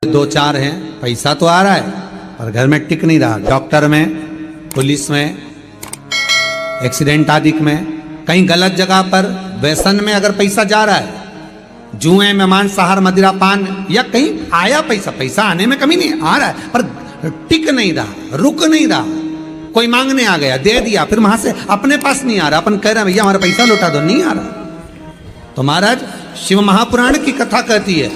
दो चार हैं, पैसा तो आ रहा है पर घर में टिक नहीं रहा। डॉक्टर में, पुलिस में, एक्सीडेंट आदि में, कहीं गलत जगह पर व्यसन में अगर पैसा जा रहा है, जुए में, मांसाहार, मदिरा पान, या कहीं आया पैसा, पैसा आने में कमी नहीं, आ रहा है पर टिक नहीं रहा, रुक नहीं रहा। कोई मांगने आ गया, दे दिया, फिर वहां से अपने पास नहीं आ रहा, अपन कह रहे हैं भैया हमारा पैसा लौटा दो, नहीं आ रहा। तो महाराज शिव महापुराण की कथा कहती है,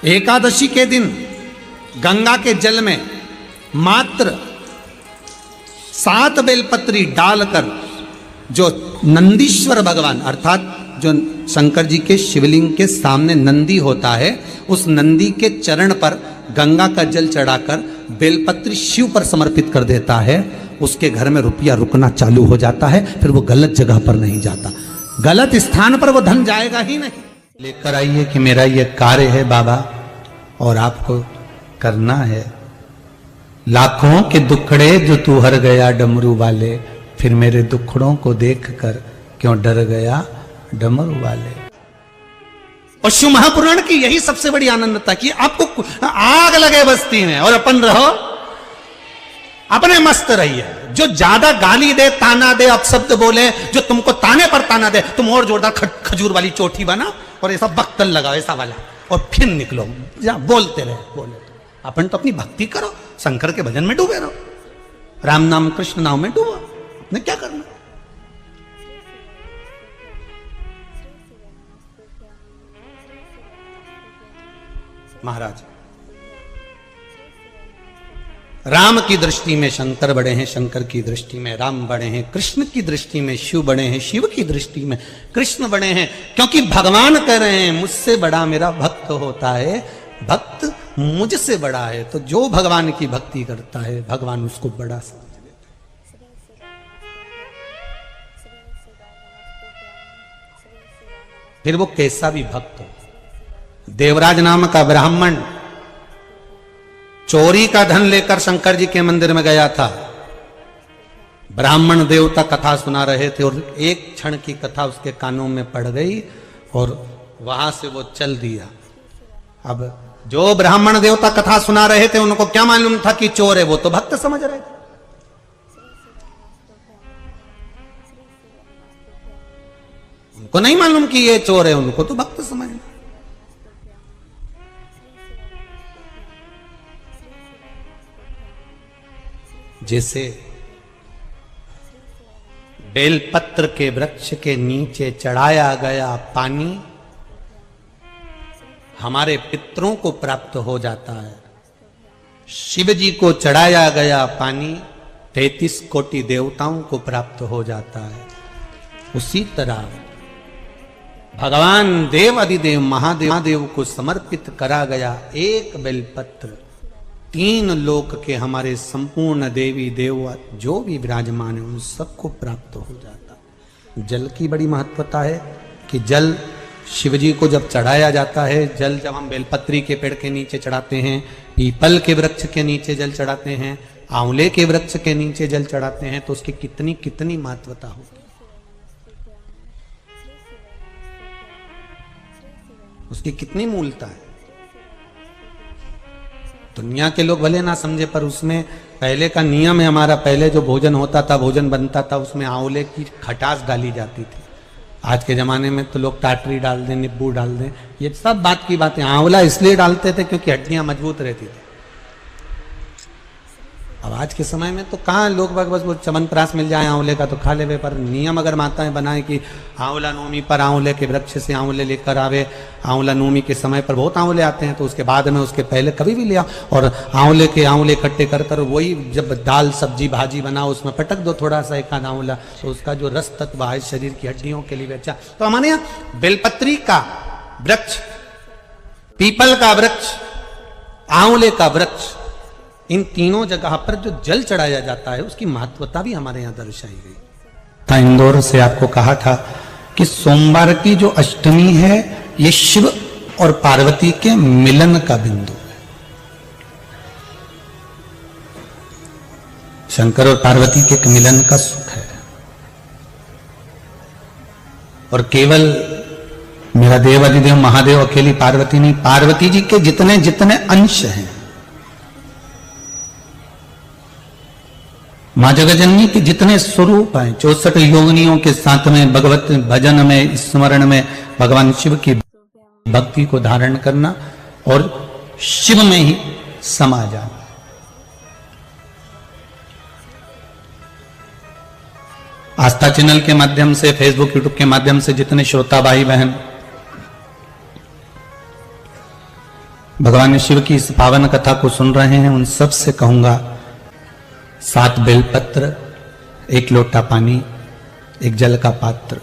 एकादशी के दिन गंगा के जल में मात्र 7 बेलपत्री डालकर जो नंदीश्वर भगवान अर्थात जो शंकर जी के शिवलिंग के सामने नंदी होता है, उस नंदी के चरण पर गंगा का जल चढ़ाकर बेलपत्री शिव पर समर्पित कर देता है, उसके घर में रुपया रुकना चालू हो जाता है, फिर वो गलत जगह पर नहीं जाता, गलत स्थान पर वो धन जाएगा ही नहीं। लेकर आइए कि मेरा ये कार्य है बाबा और आपको करना है। लाखों के दुखड़े जो तू हर गया डमरू वाले, फिर मेरे दुखड़ों को देखकर क्यों डर गया डमरू वाले। और शिव महापुराण की यही सबसे बड़ी आनंदता कि आपको आग लगे बस्ती में और अपन रहो, अपने मस्त रहिए। जो ज्यादा गाली दे, ताना दे, अपशब्द बोले, जो तुमको ताने पर ताना दे, तुम और जोरदार खजूर वाली चोटी बना और ऐसा बख्तल लगाओ ऐसा वाला, और फिर निकलो, बोलते रहे, बोले। अपन तो अपनी भक्ति करो, शंकर के भजन में डूबे रहो, राम नाम कृष्ण नाम में डूबो, अपने क्या करना। महाराज राम की दृष्टि में शंकर बड़े हैं, शंकर की दृष्टि में राम बड़े हैं, कृष्ण की दृष्टि में शिव बड़े हैं, शिव की दृष्टि में कृष्ण बड़े हैं, क्योंकि भगवान कह रहे हैं मुझसे बड़ा मेरा भक्त होता है, भक्त मुझसे बड़ा है। तो जो भगवान की भक्ति करता है भगवान उसको बड़ा समझ लेता है, फिर वो कैसा भी भक्त हो। देवराज नाम का ब्राह्मण चोरी का धन लेकर शंकर जी के मंदिर में गया था। ब्राह्मण देवता कथा सुना रहे थे और एक क्षण की कथा उसके कानों में पड़ गई और वहां से वो चल दिया। अब जो ब्राह्मण देवता कथा सुना रहे थे उनको क्या मालूम था कि चोर है, वो तो भक्त समझ रहे थे। उनको नहीं मालूम कि ये चोर है, उनको तो भक्त समझ रहे। जैसे बेलपत्र के वृक्ष के नीचे चढ़ाया गया पानी हमारे पितरों को प्राप्त हो जाता है, शिव जी को चढ़ाया गया पानी 33 कोटि देवताओं को प्राप्त हो जाता है। उसी तरह भगवान देव अधिदेव महादेव को समर्पित करा गया एक बेलपत्र 3 लोक के हमारे संपूर्ण देवी देवता जो भी विराजमान है उन सबको प्राप्त हो जाता। जल की बड़ी महत्वता है कि जल शिव जी को जब चढ़ाया जाता है, जल जब हम बेलपत्री के पेड़ के नीचे चढ़ाते हैं, पीपल के वृक्ष के नीचे जल चढ़ाते हैं, आंवले के वृक्ष के नीचे जल चढ़ाते हैं, तो उसकी कितनी कितनी महत्वता होगी, उसकी कितनी मूलता है। दुनिया के लोग भले ना समझे पर उसमें पहले का नियम है हमारा, पहले जो भोजन होता था, भोजन बनता था, उसमें आंवले की खटास डाली जाती थी। आज के जमाने में तो लोग टाटरी डाल दें, नींबू डाल दें, ये सब बात की बातें। आंवला इसलिए डालते थे क्योंकि हड्डियां मजबूत रहती थी। अब आज के समय में तो कहाँ लोग बस वो चमनप्राश मिल जाए आंवले का तो खा ले, पर नियम अगर माताएं बनाए कि आंवला नवमी पर आंवले के वृक्ष से आंवले लेकर आवे, आंवला नवमी के समय पर बहुत आंवले आते हैं तो उसके बाद में उसके पहले कभी भी लिया और आंवले के आंवले इकट्ठे कर कर वही जब दाल सब्जी भाजी बनाओ उसमें पटक दो थोड़ा सा एक आधा आंवला, तो उसका जो रस तत्व है शरीर की हड्डियों के लिए अच्छा। तो हमारे यहाँ बेलपत्री का वृक्ष, पीपल का वृक्ष, आंवले का वृक्ष, इन तीनों जगह पर जो जल चढ़ाया जाता है उसकी महत्वता भी हमारे यहां दर्शाई गई था। इंदौर से आपको कहा था कि सोमवार की जो अष्टमी है ये शिव और पार्वती के मिलन का बिंदु है। शंकर और पार्वती के एक मिलन का सुख है और केवल मेरा देव अधिदेव महादेव अकेली पार्वती नहीं, पार्वती जी के जितने जितने अंश हैं, मां जगजननी के जितने स्वरूप हैं, 64 योगिनियों के साथ में भगवत भजन में, स्मरण में भगवान शिव की भक्ति को धारण करना और शिव में ही समा जाना। आस्था चैनल के माध्यम से, फेसबुक यूट्यूब के माध्यम से जितने श्रोता भाई बहन भगवान शिव की इस पावन कथा को सुन रहे हैं, उन सब से कहूंगा 7 बेलपत्र, 1 लोटा पानी, 1 जल का पात्र,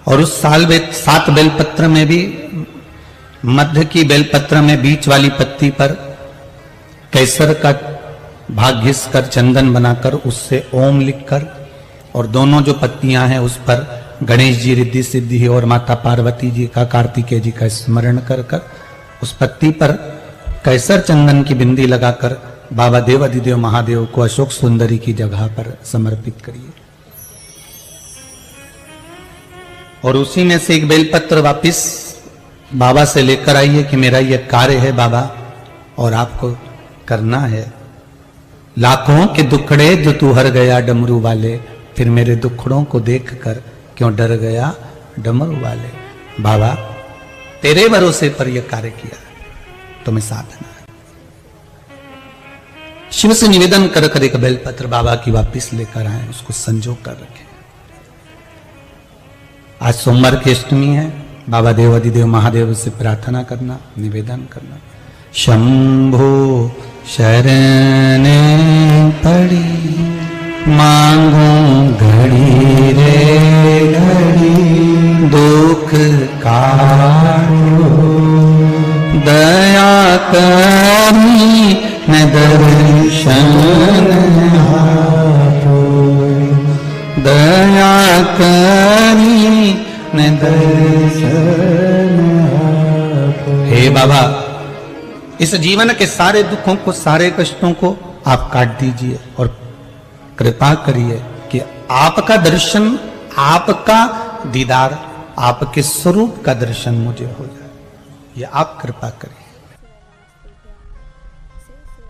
और उस 7 बेलपत्र में भी मध्य की बेलपत्र में बीच वाली पत्ती पर केसर का भाग घिस कर चंदन बनाकर उससे ओम लिखकर, और दोनों जो पत्तियां हैं उस पर गणेश जी, रिद्धि सिद्धि और माता पार्वती जी का, कार्तिकेय जी का स्मरण कर कर उस पत्ती पर केसर चंदन की बिंदी लगाकर बाबा देव अधिदेव महादेव को अशोक सुंदरी की जगह पर समर्पित करिए। और उसी में से 1 बेलपत्र वापिस बाबा से लेकर आइए कि मेरा यह कार्य है बाबा और आपको करना है। लाखों के दुखड़े जो तू हर गया डमरू वाले, फिर मेरे दुखड़ों को देखकर क्यों डर गया डमरू वाले। बाबा तेरे भरोसे पर यह कार्य किया, तुम्हें साधना है। शिव से निवेदन कर कर 1 बेलपत्र बाबा की वापिस लेकर आए, उसको संजो कर रखे। आज सोमवार की अष्टमी है, बाबा देव अधिदेव महादेव से प्रार्थना करना, निवेदन करना। शंभो शरण पड़ी मांगू घड़ी रे घड़ी, दुख कारो दया करी न दर्शन आपो, दया करी न दर्शन आपो। हे बाबा, इस जीवन के सारे दुखों को, सारे कष्टों को आप काट दीजिए और कृपा करिए कि आपका दर्शन, आपका दीदार, आपके स्वरूप का दर्शन मुझे हो जाए, ये आप कृपा करिए।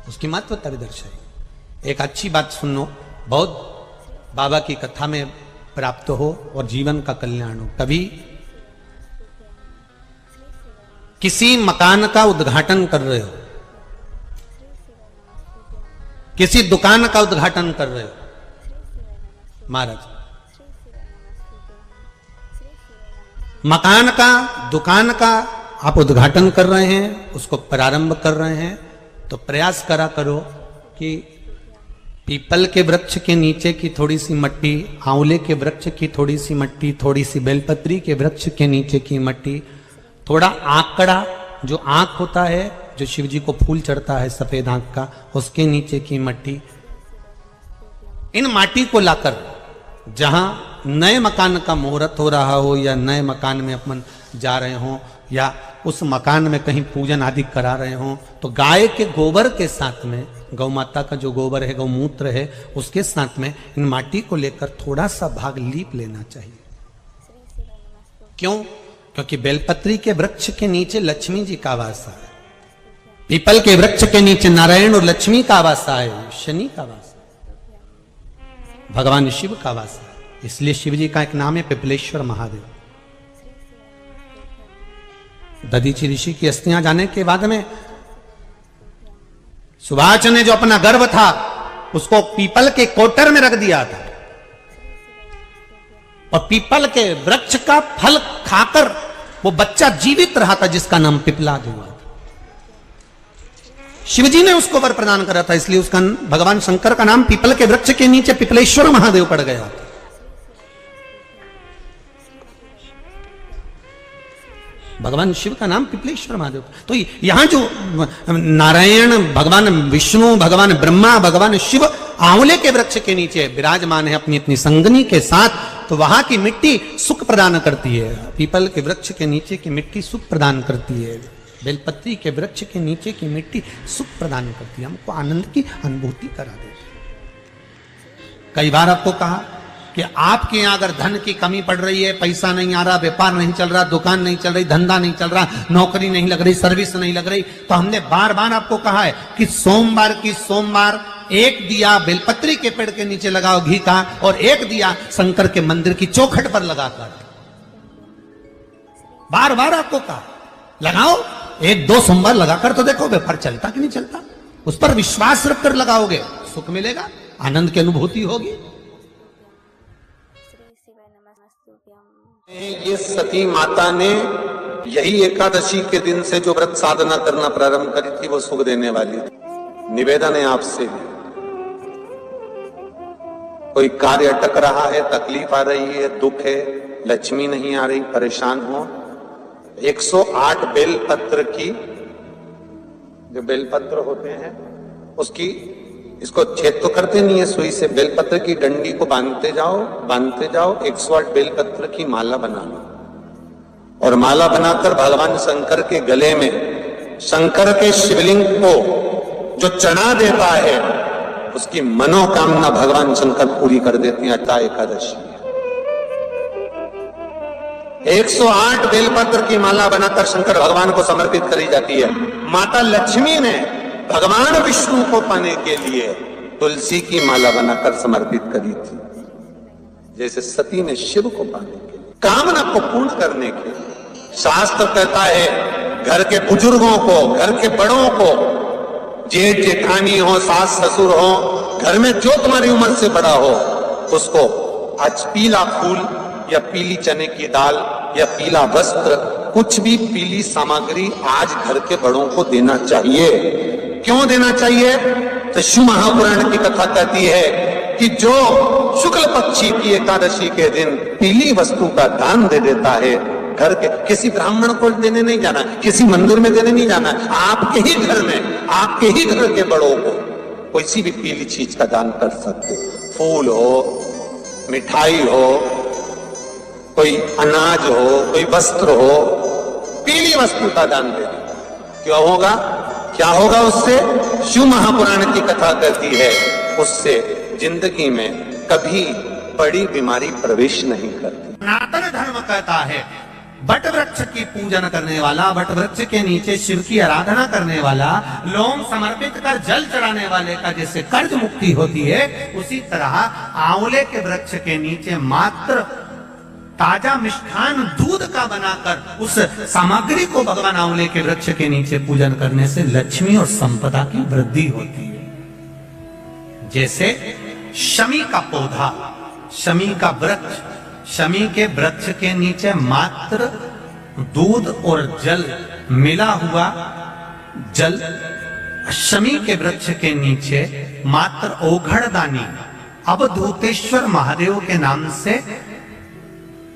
उसकी महत्वता भी दर्शाइए। एक अच्छी बात सुनो, बहुत बाबा की कथा में प्राप्त हो और जीवन का कल्याण हो। कभी किसी मकान का उद्घाटन कर रहे हो, किसी दुकान का उद्घाटन कर रहे हो, महाराज मकान का, दुकान का आप उद्घाटन कर रहे हैं, उसको प्रारंभ कर रहे हैं, तो प्रयास करा करो कि पीपल के वृक्ष के नीचे की थोड़ी सी मट्टी, आंवले के वृक्ष की थोड़ी सी मट्टी, थोड़ी सी बेलपत्री के वृक्ष के नीचे की मट्टी, थोड़ा आंकड़ा, जो आंख होता है, जो शिव जी को फूल चढ़ता है सफेद आंख का, उसके नीचे की मट्टी, इन माटी को लाकर जहां नए मकान का मुहूर्त हो रहा हो या नए मकान में अपन जा रहे हो या उस मकान में कहीं पूजन आदि करा रहे हो, तो गाय के गोबर के साथ में, गौ माता का जो गोबर है, गौमूत्र है, उसके साथ में इन माटी को लेकर थोड़ा सा भाग लीप लेना चाहिए। क्यों? क्योंकि बेलपत्री के वृक्ष के नीचे लक्ष्मी जी का वास है, पीपल के वृक्ष के नीचे नारायण और लक्ष्मी का वास है, शनि का वास है, भगवान शिव का वास है। इसलिए शिव जी का एक नाम है पिपलेश्वर महादेव। दधीचि ऋषि की अस्थियां जाने के बाद में सुभाष ने जो अपना गर्भ था उसको पीपल के कोटर में रख दिया था और पीपल के वृक्ष का फल खाकर वो बच्चा जीवित रहा था जिसका नाम पिपलाद हुआ था। शिवजी ने उसको वर प्रदान करा था, इसलिए उसका भगवान शंकर का नाम पीपल के वृक्ष के नीचे पिपलेश्वर महादेव पड़ गया था। भगवान शिव का नाम पिपलेश्वर महादेव। तो यहां जो नारायण, भगवान विष्णु, भगवान ब्रह्मा, भगवान शिव आंवले के वृक्ष के नीचे विराजमान है अपनी अपनी संगनी के साथ, तो वहां की मिट्टी सुख प्रदान करती है। पीपल के वृक्ष के नीचे की मिट्टी सुख प्रदान करती है, बेलपत्री के वृक्ष के नीचे की मिट्टी सुख प्रदान करती है, हमको आनंद की अनुभूति करा देती है। कई बार आपको कहा कि आपके यहां अगर धन की कमी पड़ रही है, पैसा नहीं आ रहा, व्यापार नहीं चल रहा, दुकान नहीं चल रही, धंधा नहीं चल रहा, नौकरी नहीं लग रही, सर्विस नहीं लग रही, तो हमने बार बार आपको कहा है कि सोमवार एक दिया बेलपत्री के पेड़ के नीचे लगाओ घी का, और एक दिया शंकर के मंदिर की चौखट पर लगाकर। बार बार आपको कहा लगाओ, 1-2 सोमवार लगाकर तो देखो व्यापार चलता कि नहीं चलता। उस पर विश्वास रखकर लगाओगे, सुख मिलेगा, आनंद की अनुभूति होगी। ये सती माता ने यही एकादशी के दिन से जो व्रत साधना करना प्रारंभ करी थी, वो सुख देने वाली थी। निवेदन है आपसे, कोई कार्य अटक रहा है, तकलीफ आ रही है, दुख है, लक्ष्मी नहीं आ रही, परेशान हो, 108 बेलपत्र की, जो बेलपत्र होते हैं उसकी, इसको छेद तो करते नहीं है सुई से, बेलपत्र की डंडी को बांधते जाओ 108 बेलपत्र की माला बना लो, और माला बनाकर भगवान शंकर के गले में, शंकर के शिवलिंग को जो चढ़ा देता है, उसकी मनोकामना भगवान शंकर पूरी कर देती हैं। अट्टा एकादशी 108 बेलपत्र की माला बनाकर शंकर भगवान को समर्पित करी जाती है। माता लक्ष्मी ने भगवान विष्णु को पाने के लिए तुलसी की माला बनाकर समर्पित करी थी, जैसे सती ने शिव को पाने के लिए, कामना को पूर्ण करने के लिए। शास्त्र कहता है घर के बुजुर्गों को, घर के बड़ों को, जेठ जेठानी हो, सास ससुर हो, घर में जो तुम्हारी उम्र से बड़ा हो, उसको आज पीला फूल या पीली चने की दाल या पीला वस्त्र, कुछ भी पीली सामग्री आज घर के बड़ों को देना चाहिए। क्यों देना चाहिए? तो शिव महापुराण की कथा कहती है कि जो शुक्ल पक्षी की एकादशी के दिन पीली वस्तु का दान दे देता है, घर के किसी ब्राह्मण को देने नहीं जाना, किसी मंदिर में देने नहीं जाना, आपके ही घर में, आपके ही घर के बड़ों को कोई सी भी पीली चीज का दान कर सकते। फूल हो, मिठाई हो, कोई अनाज हो, कोई वस्त्र हो, पीली वस्तु का दान दे दे। क्यों होगा? क्या होगा उससे? शिव महापुराण की कथा कहती है उससे जिंदगी में कभी बड़ी बीमारी प्रवेश नहीं करती। सनातन धर्म कहता है बट वृक्ष की पूजन करने वाला, बट वृक्ष के नीचे शिव की आराधना करने वाला, लोम समर्पित कर जल चढ़ाने वाले का जैसे कर्ज मुक्ति होती है, उसी तरह आंवले के वृक्ष के नीचे मात्र ताजा मिष्ठान दूध का बनाकर उस सामग्री को भगवान आंवले के वृक्ष के नीचे पूजन करने से लक्ष्मी और संपदा की वृद्धि होती है। जैसे शमी का पौधा, शमी का वृक्ष, शमी के वृक्ष के नीचे मात्र दूध और जल मिला हुआ जल, शमी के वृक्ष के नीचे मात्र ओघड़दानी अवधूतेश्वर महादेव के नाम से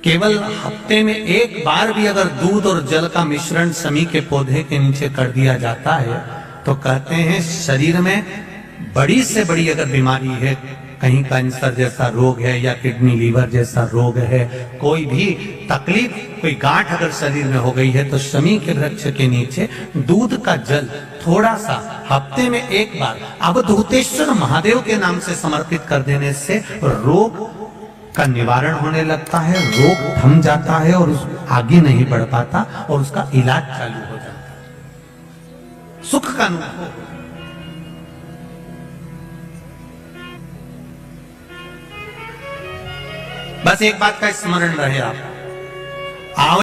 केवल हफ्ते में एक बार भी अगर दूध और जल का मिश्रण शमी के पौधे के नीचे कर दिया जाता है, तो कहते हैं शरीर में बड़ी से बड़ी अगर बीमारी है, कहीं कैंसर जैसा रोग है या किडनी लीवर जैसा रोग है, कोई भी तकलीफ, कोई गांठ अगर शरीर में हो गई है, तो शमी के वृक्ष के नीचे दूध का जल थोड़ा सा हफ्ते में एक बार अवधूतेश्वर महादेव के नाम से समर्पित कर देने से रोग का निवारण होने लगता है, रोग थम जाता है और आगे नहीं बढ़ पाता और उसका इलाज चालू हो जाता है, सुख का अनुभव। बस एक बात का स्मरण रहे आप,